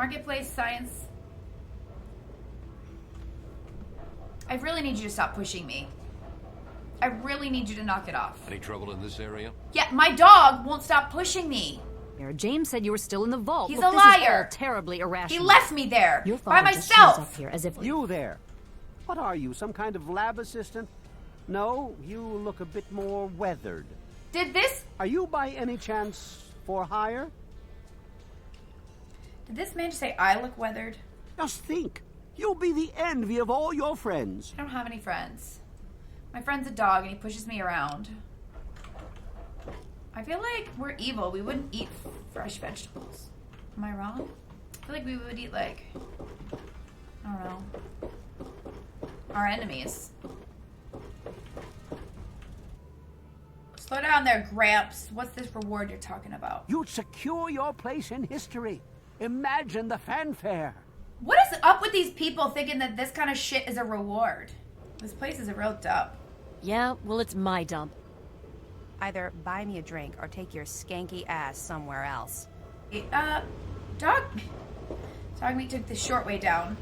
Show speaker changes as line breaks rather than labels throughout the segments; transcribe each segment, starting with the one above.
Marketplace, science. I really need you to stop pushing me. I really need you to knock it off.
Any trouble in this area?
Yeah, my dog won't stop pushing me.
James said you were still in the vault.
He's
Look,
a
this
liar.
Is all terribly irrational.
He left me there
Your
by
father just shows
myself.
up here as if
You there. What are you, some kind of lab assistant? No, you look a bit more weathered.
Did this
By any chance for hire?
Did this man just say I look weathered?
Just think. You'll be the envy of all your friends.
I don't have any friends. My friend's a dog and he pushes me around. I feel like we're evil. We wouldn't eat fresh vegetables. Am I wrong? I feel like we would eat, like, I don't know, our enemies. Slow down there, Gramps. What's this reward you're talking about?
You'd secure your place in history. Imagine the fanfare.
What is up with these people thinking that this kind of shit is a reward? This place is a real dump.
Yeah, well, it's my dump.
Either buy me a drink or take your skanky ass somewhere else.
Dog meat took the short way down.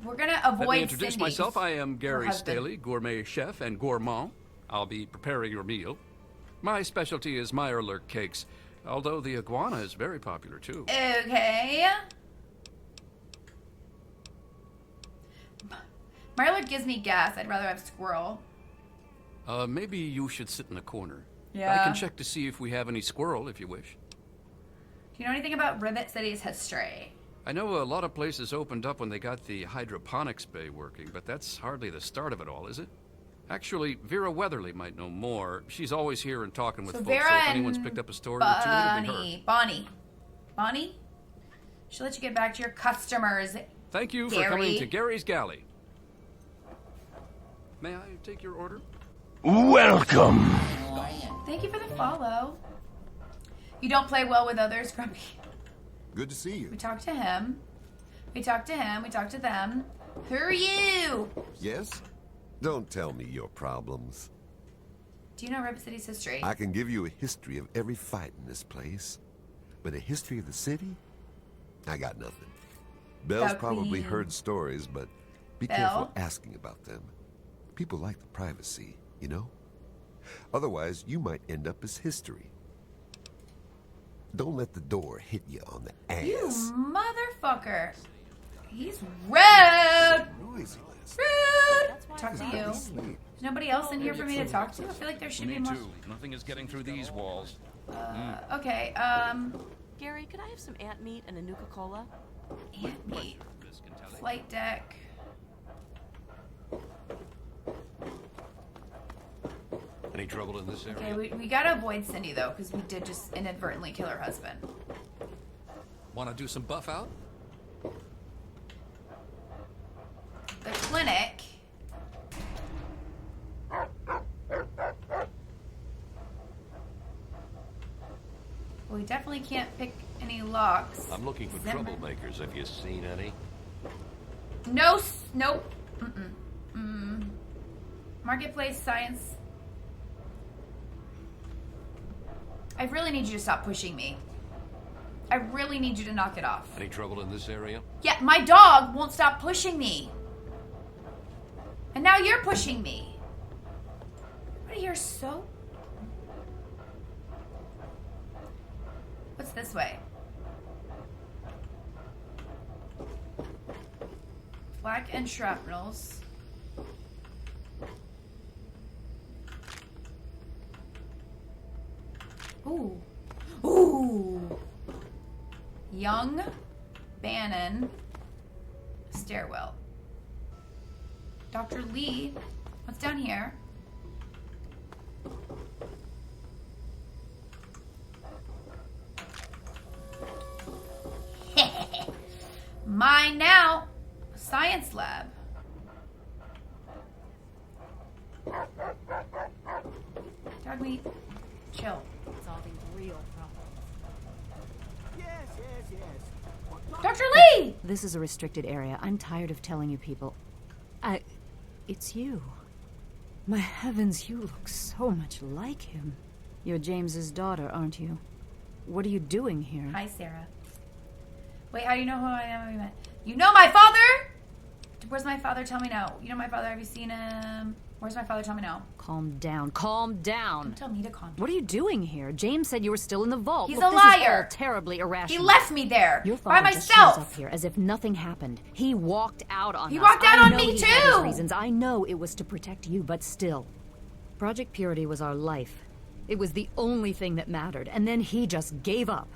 We're gonna avoid
Let me introduce
Cindy,
myself. I am Gary
husband.
Staley, gourmet chef and gourmand. I'll be preparing your meal. My specialty is Mirelurk cakes, although the iguana is very popular too.
Okay. Mirelurk gives me gas. I'd rather have squirrel.
Maybe you should sit in the corner.
Yeah.
I can check to see if we have any squirrel if you wish.
Do you know anything about Rivet City's history?
I know a lot of places opened up when they got the hydroponics bay working, but that's hardly the start of it all, is it? Actually, Vera Weatherly might know more. She's always here and talking with
So
folks,
Vera
so if anyone's
and
picked up a story or two, it'll be her.
Bonnie? She'll let you get back to your customers.
Thank you for
Gary.
coming to Gary's Galley. May I take your order?
Welcome.
Thank you for the follow. You don't play well with others, Grumpy.
Good to see you.
We talked to him. We talked to him. We talked to them. Who are you?
Yes? Don't tell me your problems.
Do you know Rivet City's history?
I can give you a history of every fight in this place. But a history of the city? I got nothing. Belle's probably heard stories, but be careful asking about them. People like the privacy, you know? Otherwise, you might end up as history. Don't let the door hit you on the ass.
You motherfucker. He's rude.
Noisy.
Rude. Talk to you. There's nobody else in here for me to talk to? I feel like there should be more.
Me too. Nothing is getting through these walls.
Okay,
Gary, could I have some ant meat and a Nuka-Cola?
ant meat. Flight deck.
Any trouble in this area?
Okay, we gotta avoid Cindy though, because we did just inadvertently kill her husband.
Want to do some buff out?
The clinic. We definitely can't pick any locks.
I'm looking for troublemakers. Have you seen any?
No, nope. Marketplace, science. I really need you to stop pushing me. I really need you to knock it off.
Any trouble in this area?
Yeah, my dog won't stop pushing me. And now you're pushing me. Everybody here's so... What's this way? Flak and shrapnels. Ooh. Ooh. Young Bannon stairwell. Dr. Lee, what's down here? Mine now. Science lab. Dog meat. Chill.
Solving real problems.
Yes.
Dr. Lee!
This is a restricted area. I'm tired of telling you people.
it's you. My heavens, you look so much like him. You're James's daughter, aren't you? What are you doing here?
Hi, Sarah. Wait, how do you know who I am? You know my father? Where's my father? Tell me now. You know my father? Have you seen him? Where's my father? Tell me now.
Calm down. Calm down.
Don't tell me to calm down.
What are you doing here? James said you were still in the vault.
He's
Look,
a
this is
liar.
all terribly irrational.
He left me there
Your
by
father just
myself.
shows up here as if nothing happened. He walked out on us.
He walked out
I
on
know
me
he had his
too.
reasons. I know it was to protect you, but still. Project Purity was our life. It was the only thing that mattered, and then he just gave up.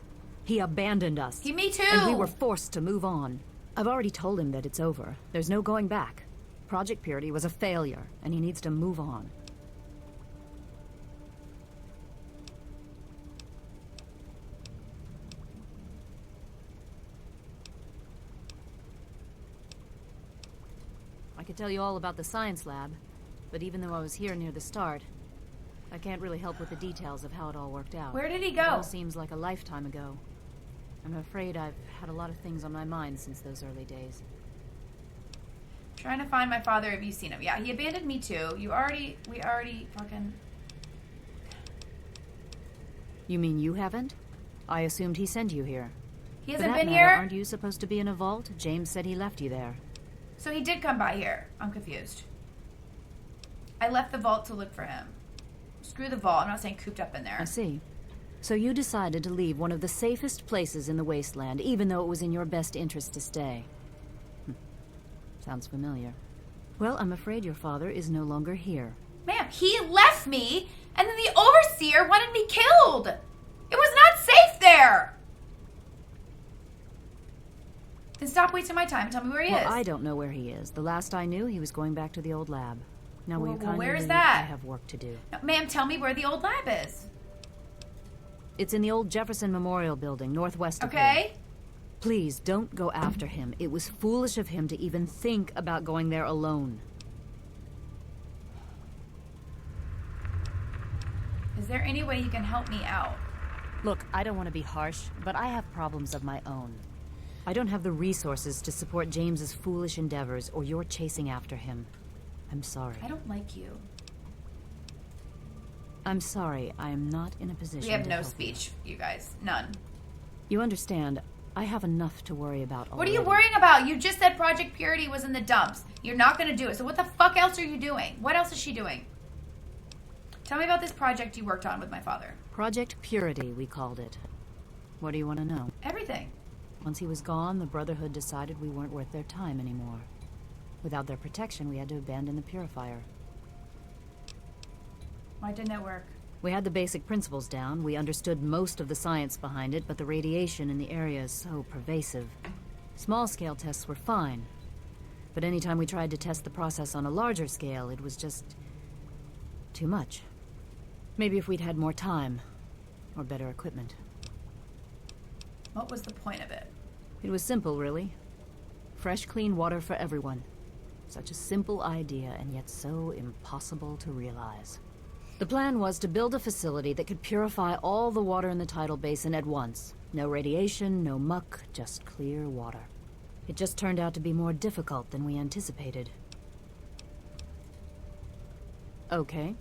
He abandoned us.
Me too.
And we were forced to move on. I've already told him that it's over. There's no going back. Project Purity was a failure, and he needs to move on. I could tell you all about the science lab, but even though I was here near the start, I can't really help with the details of how it all worked out.
Where did he
It
go?
all seems like a lifetime ago. I'm afraid I've had a lot of things on my mind since those early days.
Trying to find my father. Have you seen him? Yeah, he abandoned me too. We already fucking...
You mean you haven't? I assumed he sent you here.
He
For
hasn't
that
been
matter,
here?
Aren't you supposed to be in a vault? James said he left you there.
So he did come by here. I'm confused. I left the vault to look for him. Screw the vault. I'm not saying cooped up in there.
I see. So you decided to leave one of the safest places in the wasteland, even though it was in your best interest to stay. Sounds familiar. Well, I'm afraid your father is no longer here.
Ma'am, he left me, and then the overseer wanted me killed. It was not safe there. Then stop wasting my time and tell me where he is.
I don't know where he is. The last I knew, he was going back to the old lab. Now, will you kindly
where is
leave?
that?
I have work to do.
No, ma'am, tell me where the old lab is.
It's in the old Jefferson Memorial Building, northwest of here.
Okay?
Please, don't go after him. It was foolish of him to even think about going there alone.
Is there any way you can help me out?
Look, I don't want to be harsh, but I have problems of my own. I don't have the resources to support James's foolish endeavors, or you're chasing after him. I'm sorry.
I don't like you.
I'm sorry, I am not in a position
We have
to
no
help
speech, you guys. None.
You understand, I have enough to worry about already.
What are you worrying about? You just said Project Purity was in the dumps. You're not going to do it. So what the fuck else are you doing? What else is she doing? Tell me about this project you worked on with my father.
Project Purity, we called it. What do you want to know?
Everything.
Once he was gone, the Brotherhood decided we weren't worth their time anymore. Without their protection, we had to abandon the purifier.
Why didn't it work?
We had the basic principles down. We understood most of the science behind it, but the radiation in the area is so pervasive. Small-scale tests were fine. But anytime we tried to test the process on a larger scale, it was just too much. Maybe if we'd had more time, or better equipment.
What was the point of it?
It was simple, really. Fresh, clean water for everyone. Such a simple idea, and yet so impossible to realize. The plan was to build a facility that could purify all the water in the tidal basin at once. No radiation, no muck, just clear water. It just turned out to be more difficult than we anticipated. Okay.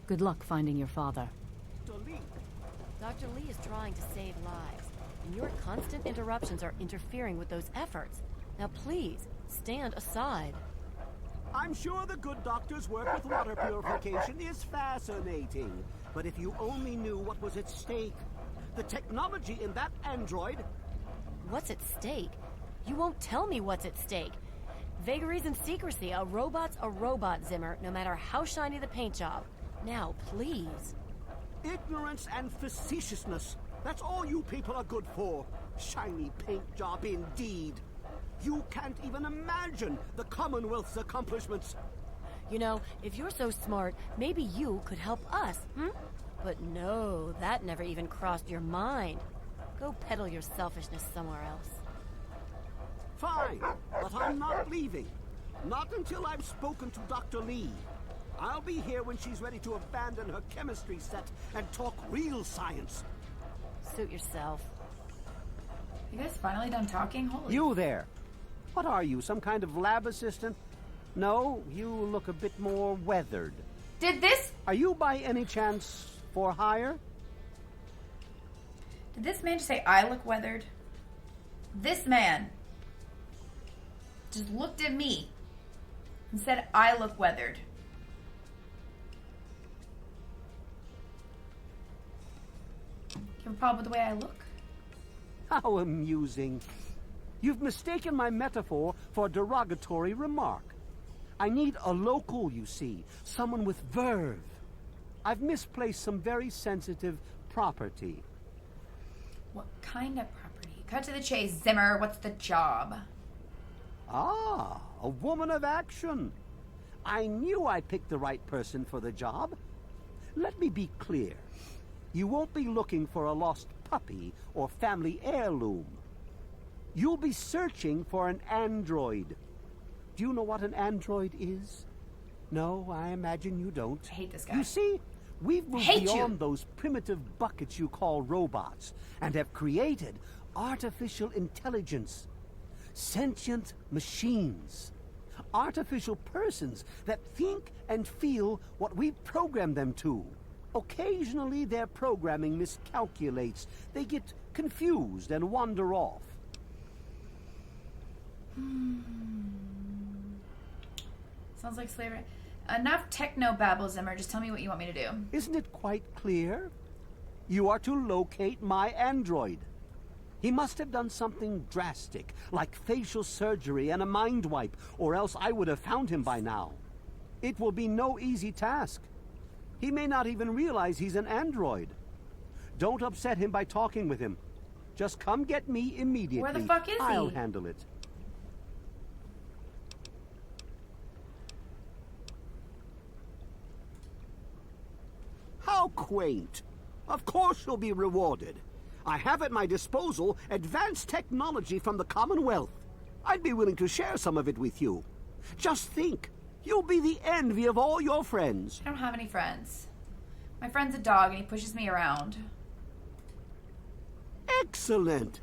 Good luck finding your father.
Dr. Lee is trying to save lives, and your constant interruptions are interfering with those efforts. Now please, stand aside.
I'm sure the good doctor's work with water purification is fascinating. But if you only knew what was at stake. The technology in that android...
What's at stake? You won't tell me what's at stake. Vagaries and secrecy. A robot's a robot, Zimmer, no matter how shiny the paint job. Now, please.
Ignorance and facetiousness. That's all you people are good for. Shiny paint job indeed. You can't even imagine the Commonwealth's accomplishments.
You know, if you're so smart, maybe you could help us, But no, that never even crossed your mind. Go peddle your selfishness somewhere else.
Fine, but I'm not leaving. Not until I've spoken to Dr. Lee. I'll be here when she's ready to abandon her chemistry set and talk real science.
Suit yourself.
You guys finally done talking? Holy.
You there. What are you, some kind of lab assistant? No, you look a bit more weathered.
Did this...
Are you by any chance for hire?
Did this man just say, I look weathered? This man just looked at me and said, I look weathered. You have a problem with the way I look?
How amusing. You've mistaken my metaphor for a derogatory remark. I need a local, you see, someone with verve. I've misplaced some very sensitive property.
What kind of property? Cut to the chase, Zimmer. What's the job?
Ah, a woman of action. I knew I picked the right person for the job. Let me be clear. You won't be looking for a lost puppy or family heirloom. You'll be searching for an android. Do you know what an android is? No, I imagine you don't.
I hate this guy.
You see, we've moved beyond those primitive buckets you call robots and have created artificial intelligence, sentient machines, artificial persons that think and feel what we program them to. Occasionally, their programming miscalculates. They get confused and wander off.
Sounds like slavery. Enough techno-babble, Zimmer. Just tell me what you want me to do.
Isn't it quite clear? You are to locate my android. He must have done something drastic, like facial surgery and a mind wipe, or else I would have found him by now. It will be no easy task. He may not even realize he's an android. Don't upset him by talking with him. Just come get me immediately.
Where the fuck is he?
I'll handle it. How quaint. Of course you'll be rewarded. I have at my disposal advanced technology from the Commonwealth. I'd be willing to share some of it with you. Just think, you'll be the envy of all your friends.
I don't have any friends. My friend's a dog and he pushes me around.
Excellent.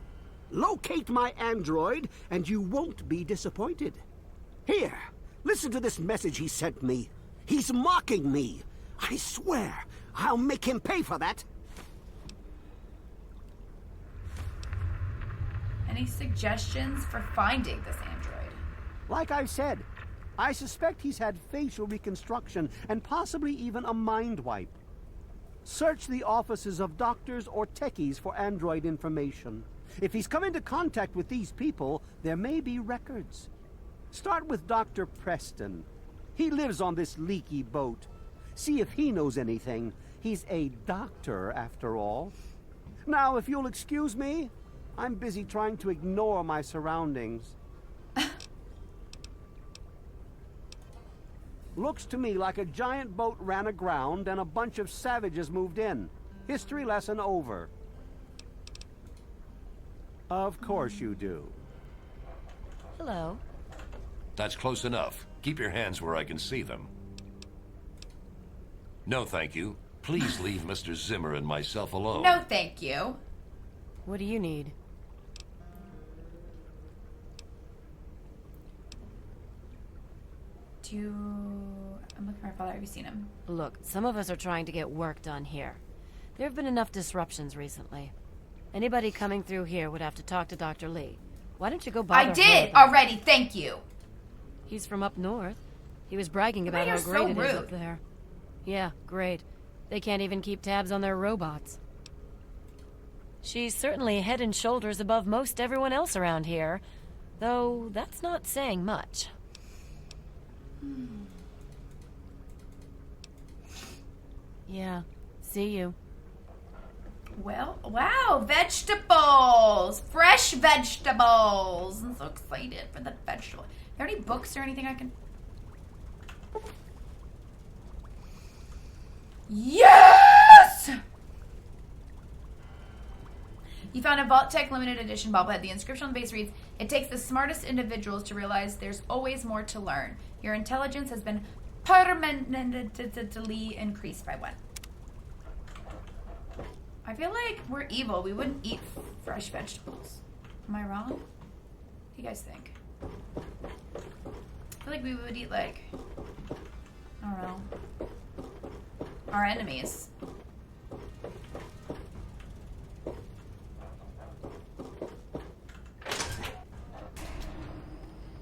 Locate my android and you won't be disappointed. Here, listen to this message he sent me. He's mocking me. I swear, I'll make him pay for that.
Any suggestions for finding this android?
Like I've said, I suspect he's had facial reconstruction and possibly even a mind wipe. Search the offices of doctors or techies for android information. If he's come into contact with these people, there may be records. Start with Dr. Preston. He lives on this leaky boat. See if he knows anything. He's a doctor, after all. Now, if you'll excuse me, I'm busy trying to ignore my surroundings. Looks to me like a giant boat ran aground and a bunch of savages moved in. History lesson over. Of course you do.
Hello.
That's close enough. Keep your hands where I can see them. No, thank you. Please leave Mr. Zimmer and myself alone.
No, thank you.
What do you need?
I'm looking for my father. Have you seen him?
Look, some of us are trying to get work done here. There have been enough disruptions recently. Anybody coming through here would have to talk to Dr. Lee. Why don't you go bother
I did
her?
already. Thank you.
He's from up north. He was bragging about how great it is up there. Yeah, great. They can't even keep tabs on their robots. She's certainly head and shoulders above most everyone else around here, though that's not saying much. Yeah, see you.
Well, wow, vegetables! Fresh vegetables! I'm so excited for the vegetables. Are there any books or anything I can... Yes! You found a Vault Tech limited edition bobblehead. The inscription on the base reads, "It takes the smartest individuals to realize there's always more to learn. Your intelligence has been permanently increased by 1." I feel like we're evil. We wouldn't eat fresh vegetables. Am I wrong? What do you guys think? I feel like we would eat, like, I don't know, our enemies.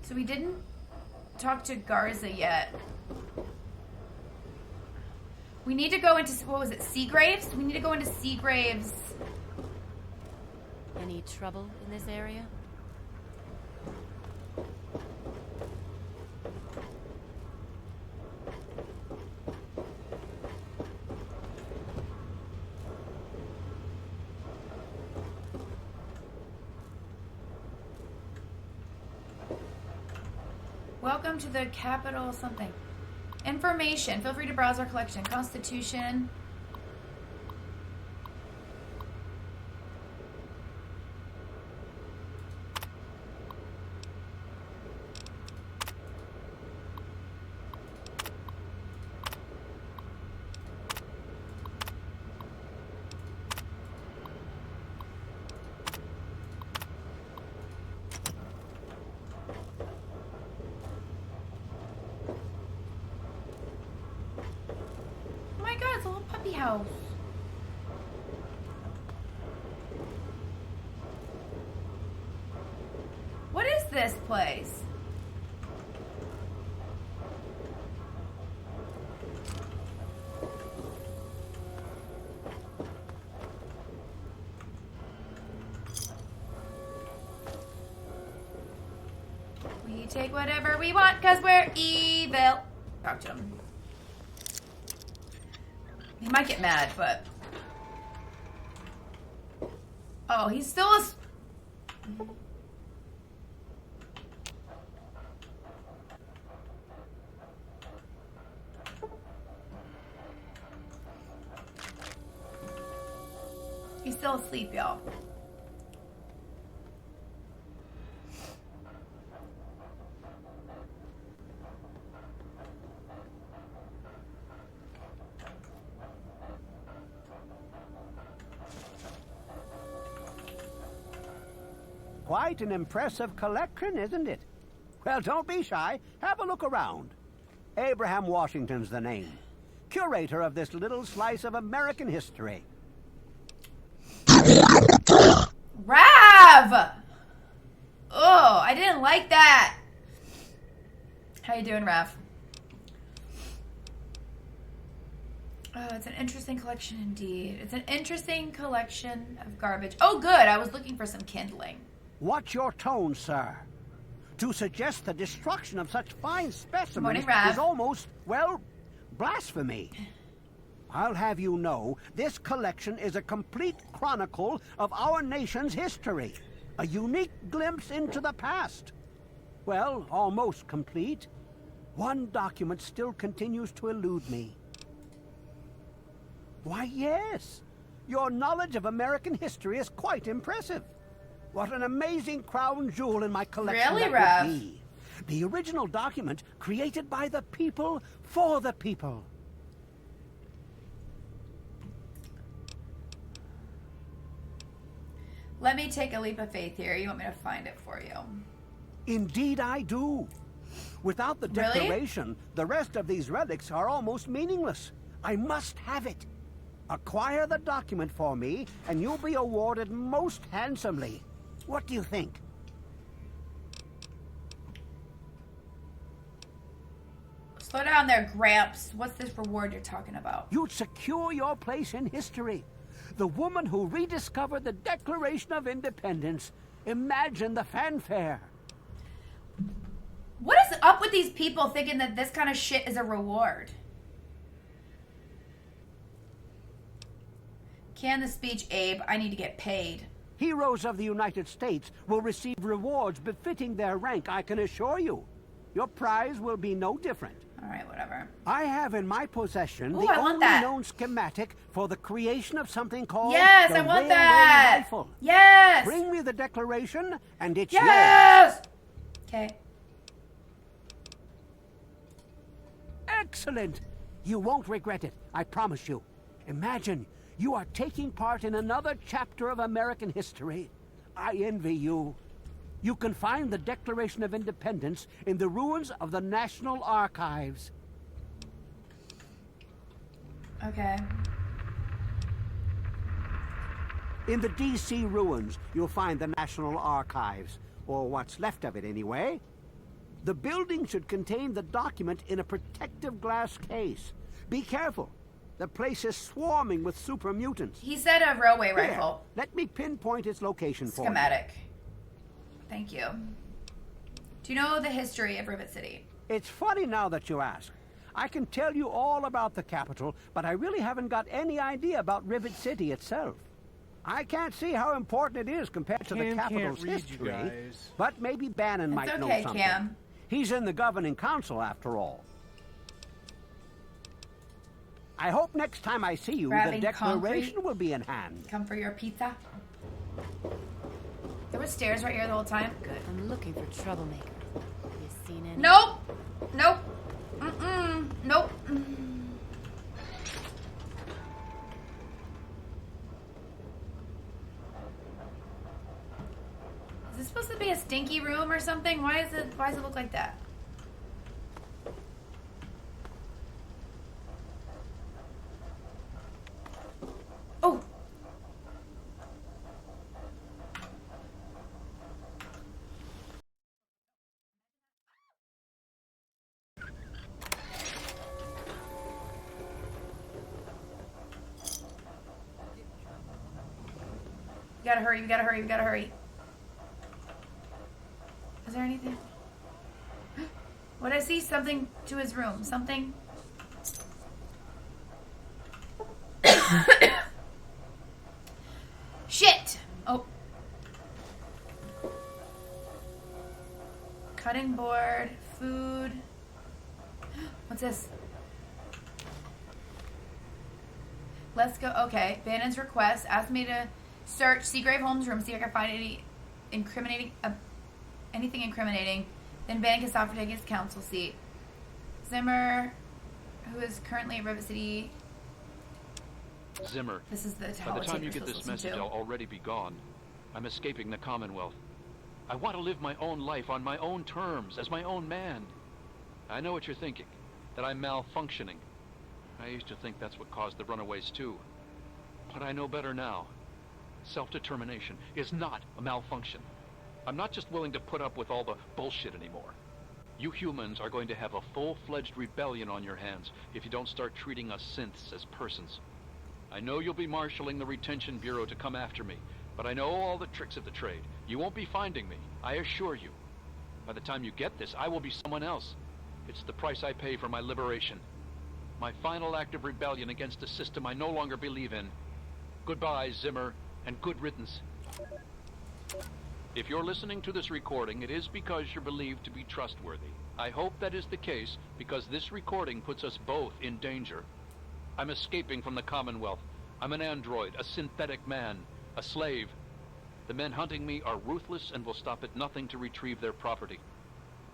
So we didn't talk to Garza yet. We need to go into, what was it, Seagraves? We need to go into Seagraves.
Any trouble in this area?
Welcome to the capital something. Information. Feel free to browse our collection. Constitution. House. What is this place? We take whatever we want because we're evil. Talk to him. He might get mad, but... Oh, he's still a... He's still asleep, y'all.
Quite an impressive collection, isn't it? Well, don't be shy. Have a look around. Abraham Washington's the name. Curator of this little slice of American history.
Rav! Oh, I didn't like that. How you doing, Rav? Oh, it's an interesting collection indeed. It's an interesting collection of garbage. Oh, good. I was looking for some kindling.
Watch your tone, sir. To suggest the destruction of such fine specimens
Morning, Rav.
is almost, well, blasphemy. I'll have you know, this collection is a complete chronicle of our nation's history. A unique glimpse into the past. Well, almost complete. One document still continues to elude me. Why, yes. Your knowledge of American history is quite impressive. What an amazing crown jewel in my collection
really,
that would be. The original document created by the people for the people.
Let me take a leap of faith here. You want me to find it for you?
Indeed I do. Without the declaration, the rest of these relics are almost meaningless. I must have it. Acquire the document for me, and you'll be awarded most handsomely. What do you think?
Slow down there, Gramps. What's this reward you're talking about?
You'd secure your place in history. The woman who rediscovered the Declaration of Independence. Imagine the fanfare.
What is up with these people thinking that this kind of shit is a reward? Can the speech, Abe. I need to get paid.
Heroes of the United States will receive rewards befitting their rank, I can assure you. Your prize will be no different.
All right, whatever.
I have in my possession
Ooh,
the
I want
only
that.
known schematic for the creation of something called
Yes,
the
I want
railway
that.
rifle.
Yes.
Bring me the declaration, and it's
Yes. Okay.
Excellent. You won't regret it, I promise you. Imagine you are taking part in another chapter of American history. I envy you. You can find the Declaration of Independence in the ruins of the National Archives.
Okay.
In the D.C. ruins, you'll find the National Archives, or what's left of it anyway. The building should contain the document in a protective glass case. Be careful. The place is swarming with super mutants.
He said a railway
Here,
rifle.
let me pinpoint its location for you.
Schematic. Thank you. Do you know the history of Rivet City?
It's funny now that you ask. I can tell you all about the capital, but I really haven't got any idea about Rivet City itself. I can't see how important it is compared to the capital's history. But maybe Bannon might know something.
Cam.
He's in the governing council, after all. I hope next time I see you,
Grabbing
the Declaration
concrete.
will be in hand.
Come for your pizza. There were stairs right here the whole time. Good.
I'm looking for troublemaker. Have you seen any?
Nope. Nope. Nope. Is this supposed to be a stinky room or something? Why does it look like that? Oh. We gotta hurry, we gotta hurry, we gotta hurry. Is there anything? What I see? Something to his room. Something. Shit! Oh. Cutting board, food. What's this? Let's go. Okay. Bannon's request asked me to search Seagrave Holmes' room, see if I can find any incriminating, anything incriminating. Then Bannon can stop for taking his council seat. Zimmer, who is currently at Rivet City.
Zimmer,
This is the
by
tower
the time
tape
you
we're
get
supposed
this
to listen
message,
to.
I'll already be gone. I'm escaping the Commonwealth. I want to live my own life on my own terms, as my own man. I know what you're thinking, that I'm malfunctioning. I used to think that's what caused the runaways too. But I know better now. Self-determination is not a malfunction. I'm not just willing to put up with all the bullshit anymore. You humans are going to have a full-fledged rebellion on your hands if you don't start treating us synths as persons. I know you'll be marshaling the Retention Bureau to come after me, but I know all the tricks of the trade. You won't be finding me, I assure you. By the time you get this, I will be someone else. It's the price I pay for my liberation. My final act of rebellion against a system I no longer believe in. Goodbye, Zimmer, and good riddance. If you're listening to this recording, it is because you're believed to be trustworthy. I hope that is the case, because this recording puts us both in danger. I'm escaping from the Commonwealth. I'm an android, a synthetic man, a slave. The men hunting me are ruthless and will stop at nothing to retrieve their property.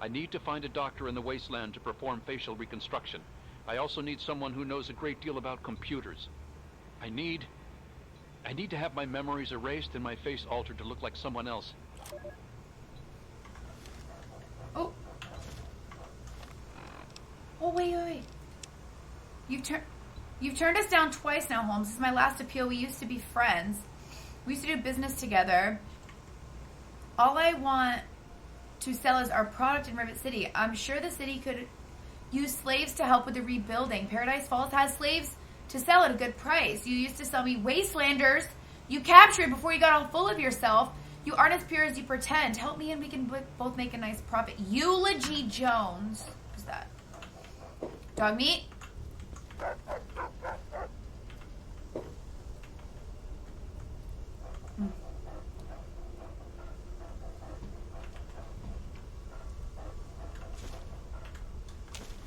I need to find a doctor in the wasteland to perform facial reconstruction. I also need someone who knows a great deal about computers. I need to have my memories erased and my face altered to look like someone else.
Oh. Oh, wait. You've turned us down twice now, Holmes. This is my last appeal. We used to be friends. We used to do business together. All I want to sell is our product in Rivet City. I'm sure the city could use slaves to help with the rebuilding. Paradise Falls has slaves to sell at a good price. You used to sell me wastelanders. You captured before you got all full of yourself. You aren't as pure as you pretend. Help me and we can both make a nice profit. Eulogy Jones. Who's that? Dog meat?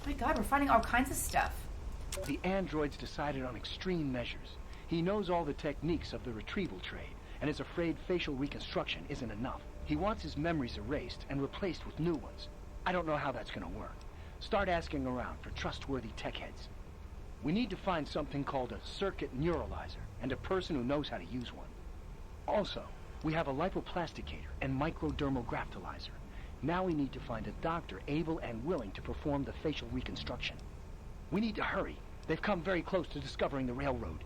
My God, we're finding all kinds of stuff.
The android's decided on extreme measures. He knows all the techniques of the retrieval trade, and is afraid facial reconstruction isn't enough. He wants his memories erased and replaced with new ones. I don't know how that's gonna work. Start asking around for trustworthy tech heads. We need to find something called a circuit neuralizer, and a person who knows how to use one. Also, We have a lipoplasticator and microdermal graftalizer. Now we need to find a doctor able and willing to perform the facial reconstruction. We need to hurry. They've come very close to discovering the railroad.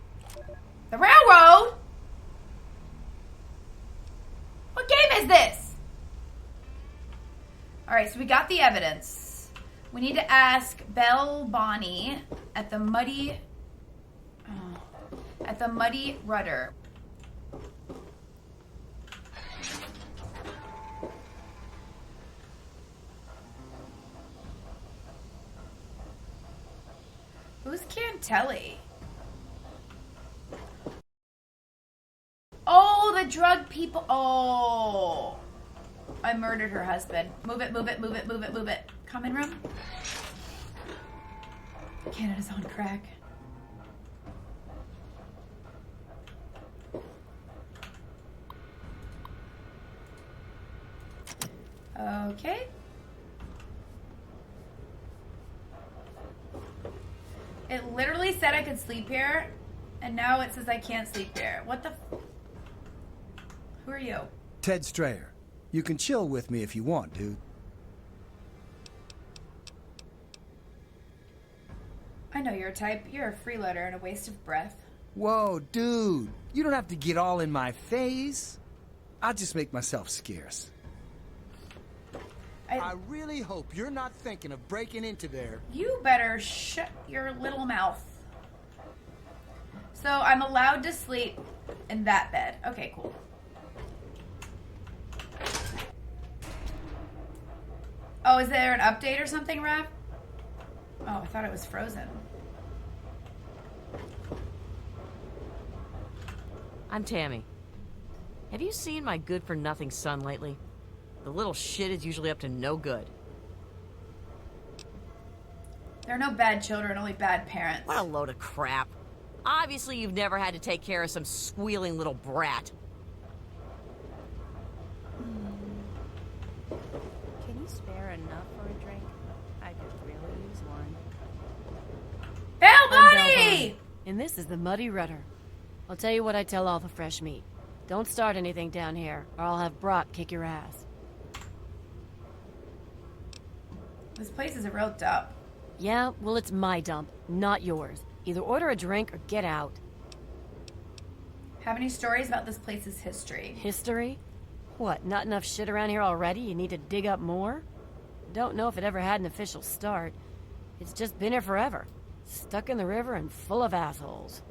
The railroad? What game is this? Alright, so we got the evidence. We need to ask Belle Bonnie at the Muddy Rudder. Who's Cantelli? Oh, the drug people. Oh. I murdered her husband. Move it, move it, move it, move it, move it. Common room? Canada's on crack. Okay. It literally said I could sleep here, and now it says I can't sleep here. What the Who are you?
Ted Strayer. You can chill with me if you want, dude.
I know your type. You're a freeloader and a waste of breath.
Whoa, dude. You don't have to get all in my face. I'll just make myself scarce. I really hope you're not thinking of breaking into there.
You better shut your little mouth. So I'm allowed to sleep in that bed. Okay, cool. Oh, is there an update or something, Rev? Oh, I thought it was frozen.
I'm Tammy. Have you seen my good-for-nothing son lately? The little shit is usually up to no good.
There are no bad children, only bad parents.
What a load of crap. Obviously, you've never had to take care of some squealing little brat.
Can you spare enough for a drink? I could really use one.
Belle Bonnie!
And this is the Muddy Rudder. I'll tell you what I tell all the fresh meat. Don't start anything down here, or I'll have Brock kick your ass.
This place is a real dump.
Yeah, well, it's my dump, not yours. Either order a drink or get out.
Have any stories about this place's history?
History? What, not enough shit around here already? You need to dig up more? Don't know if it ever had an official start. It's just been here forever. Stuck in the river and full of assholes.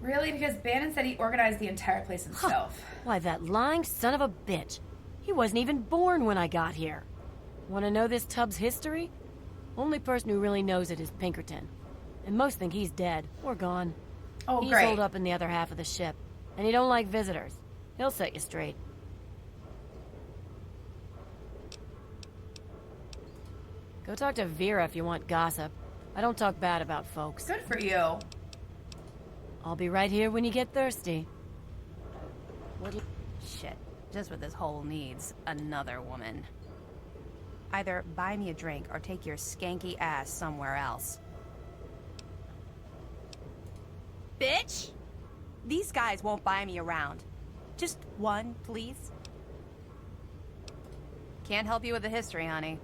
Really? Because Bannon said he organized the entire place himself.
Why, that lying son of a bitch. He wasn't even born when I got here. Want to know this tub's history? Only person who really knows it is Pinkerton. And most think he's dead or gone.
Oh,
he's
great.
holed up in the other half of the ship. And he don't like visitors. He'll set you straight. Go talk to Vera if you want gossip. I don't talk bad about folks.
Good for you.
I'll be right here when you get thirsty.
Shit. Just what this hole needs. Another woman. Either buy me a drink or take your skanky ass somewhere else. Bitch! These guys won't buy me around. Just one, please. Can't help you with the history, honey.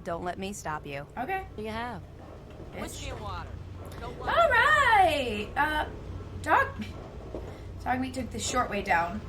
Don't let me stop you.
Okay.
What do you have?
Whiskey and water.
All right. Dog meat took the short way down.